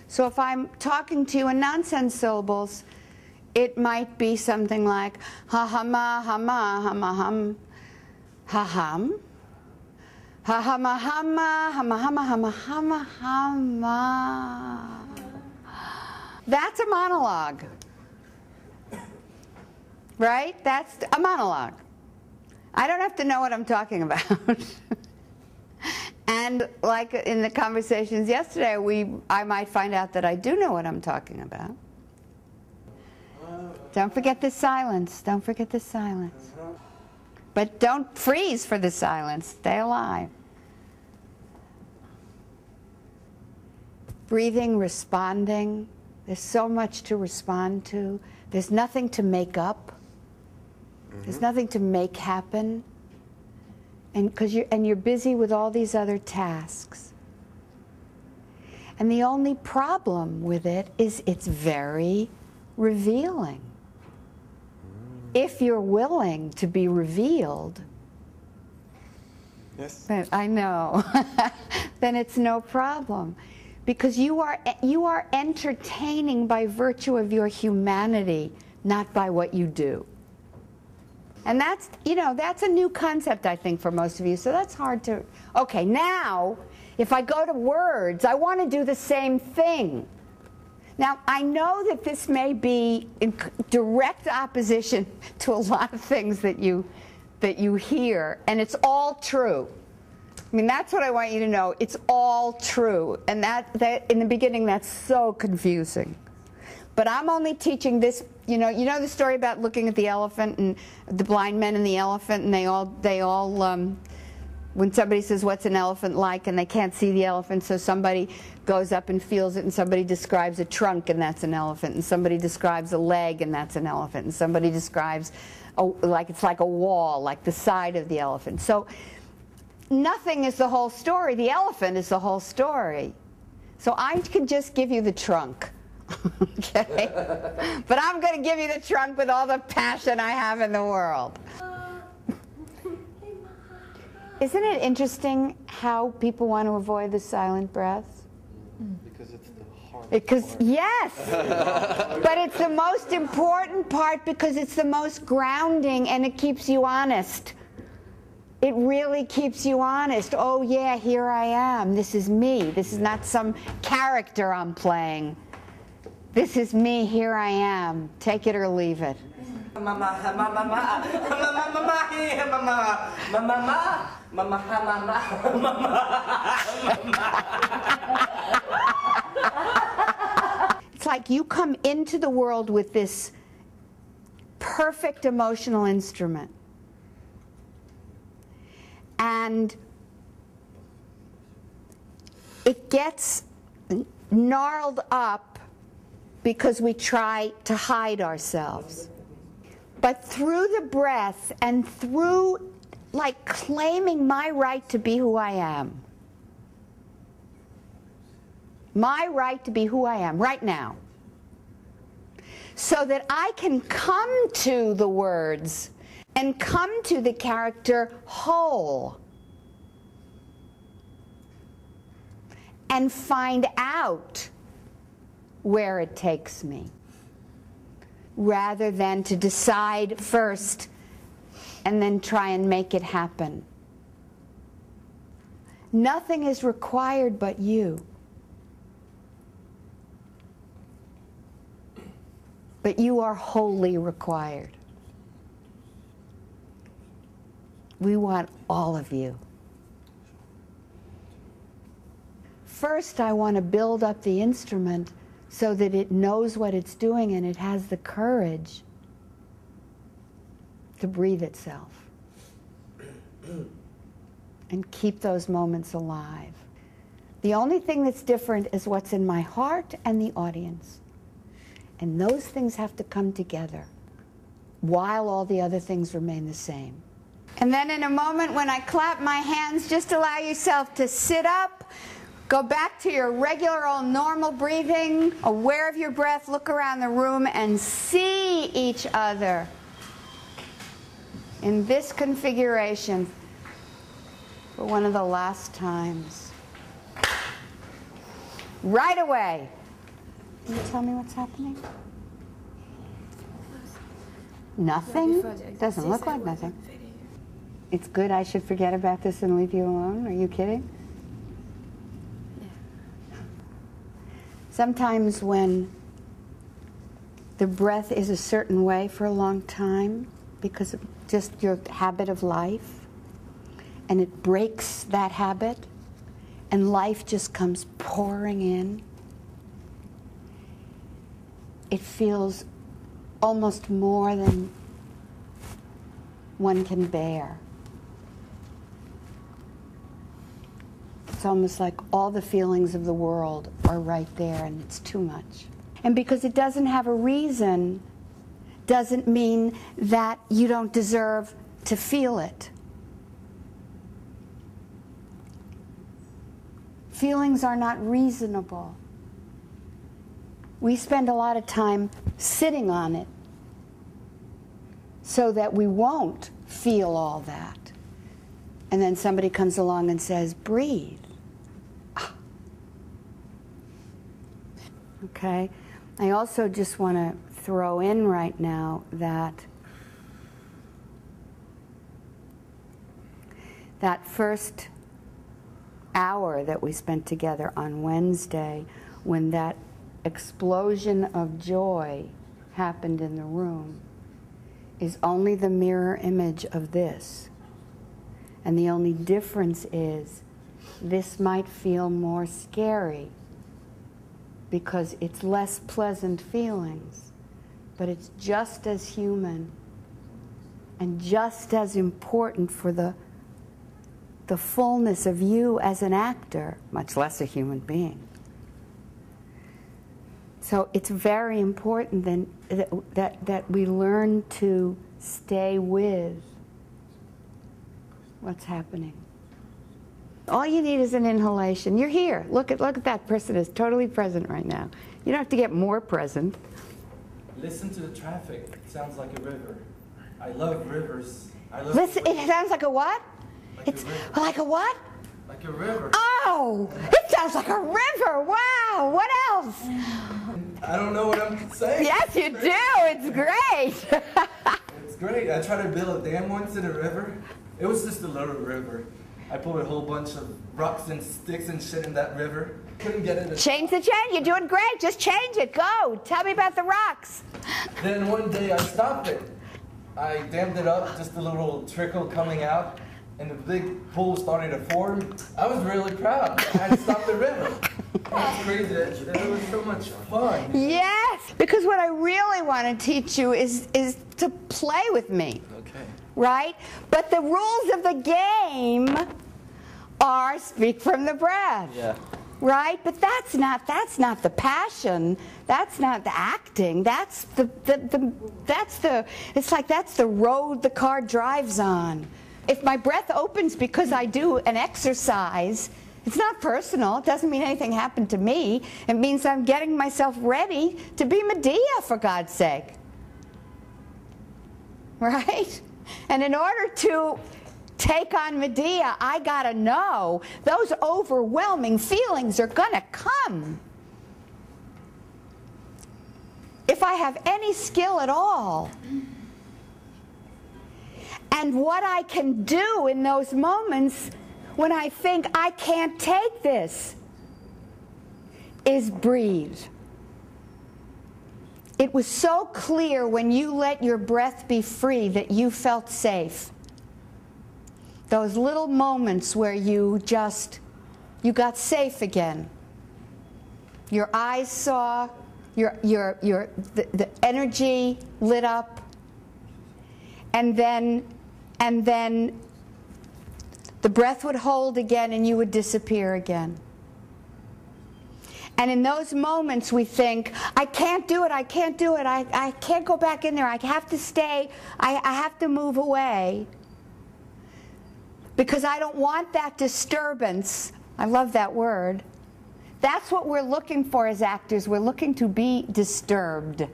So if I'm talking to you in nonsense syllables, it might be something like ha ha ma ha ma ha ma hum ha hum ha ha ma ha ma ha ma ha ma ha ma ha ma ha ma. That's a monologue, right? That's a monologue. I don't have to know what I'm talking about. And like in the conversations yesterday, I might find out that I do know what I'm talking about. Don't forget the silence. Don't forget the silence. But don't freeze for the silence. Stay alive. Breathing, responding. There's so much to respond to. There's nothing to make up. There's nothing to make happen. And you're busy with all these other tasks. And the only problem with it is it's very revealing. If you're willing to be revealed, yes, I know, then it's no problem. Because you are entertaining by virtue of your humanity, not by what you do. And that's, that's a new concept, I think, for most of you. So that's hard to, okay, now, if I go to words, I want to do the same thing. Now, I know that this may be in direct opposition to a lot of things that you hear, and it's all true. I mean, that's what I want you to know. It's all true. And that in the beginning, that's so confusing. But I'm only teaching this, you know the story about looking at the elephant and the blind men and the elephant, and they all when somebody says, what's an elephant like, and they can't see the elephant, so somebody goes up and feels it, and somebody describes a trunk, and that's an elephant, and somebody describes a leg, and that's an elephant, and somebody describes, it's like a wall, like the side of the elephant. So nothing is the whole story. The elephant is the whole story. So I can just give you the trunk. Okay? But I'm going to give you the trunk with all the passion I have in the world. Isn't it interesting how people want to avoid the silent breath? Because it's the hard part. Yes! But it's the most important part because it's the most grounding and it keeps you honest. It really keeps you honest. Oh yeah, here I am. This is me. This is not some character I'm playing. This is me, here I am. Take it or leave it. It's like you come into the world with this perfect emotional instrument. And it gets gnarled up because we try to hide ourselves. But through the breath and through like claiming my right to be who I am, my right to be who I am right now, so that I can come to the words and come to the character whole and find out where it takes me, rather than to decide first and then try and make it happen. Nothing is required but you. But you are wholly required. We want all of you. First, I want to build up the instrument so that it knows what it's doing and it has the courage to breathe itself and keep those moments alive. The only thing that's different is what's in my heart and the audience. And those things have to come together while all the other things remain the same. And then in a moment when I clap my hands, just allow yourself to sit up, go back to your regular old normal breathing, aware of your breath, look around the room and see each other in this configuration for one of the last times. Right away. Can you tell me what's happening? Nothing? Doesn't look like nothing. It's good I should forget about this and leave you alone? Are you kidding? Sometimes when the breath is a certain way for a long time because of just your habit of life, and it breaks that habit, and life just comes pouring in, it feels almost more than one can bear. It's almost like all the feelings of the world are right there, and it's too much. And because it doesn't have a reason, doesn't mean that you don't deserve to feel it. Feelings are not reasonable. We spend a lot of time sitting on it so that we won't feel all that. And then somebody comes along and says, breathe. Okay? I also just want to throw in right now that first hour that we spent together on Wednesday, when that explosion of joy happened in the room, is only the mirror image of this. And the only difference is this might feel more scary because it's less pleasant feelings, but it's just as human and just as important for the fullness of you as an actor, much less a human being. So it's very important then that we learn to stay with what's happening. All you need is an inhalation. You're here. Look at that person is totally present right now. You don't have to get more present. Listen to the traffic. It sounds like a river. I love rivers. Listen, it sounds like a what? Like It's a river. like a what? Like a river. Oh, it sounds like a river. Wow. What else? I don't know what I'm saying. Yes, you do. It's great. It's great. I tried to build a dam once in a river. It was just a little river. I put a whole bunch of rocks and sticks and shit in that river. Couldn't get it. Change the chain. You're doing great. Just change it. Go. Tell me about the rocks. Then one day I stopped it. I dammed it up, just a little trickle coming out, and the big pool started to form. I was really proud. I had to stop the river. It was crazy. It was so much fun. Yes, because what I really want to teach you is to play with me. Okay. Right? But the rules of the game are speak from the breath. Yeah. Right? But that's not the passion. That's not the acting. That's the road the car drives on. If my breath opens because I do an exercise, it's not personal. It doesn't mean anything happened to me. It means I'm getting myself ready to be Medea, for God's sake. Right? And in order to take on Medea, I gotta know those overwhelming feelings are gonna come. If I have any skill at all. And what I can do in those moments when I think I can't take this is breathe. It was so clear when you let your breath be free that you felt safe. Those little moments where you got safe again. Your eyes saw, the energy lit up, and then the breath would hold again and you would disappear again. And in those moments we think, I can't do it, I can't do it, I can't go back in there, I have to stay, I have to move away. Because I don't want that disturbance. I love that word. That's what we're looking for as actors. We're looking to be disturbed.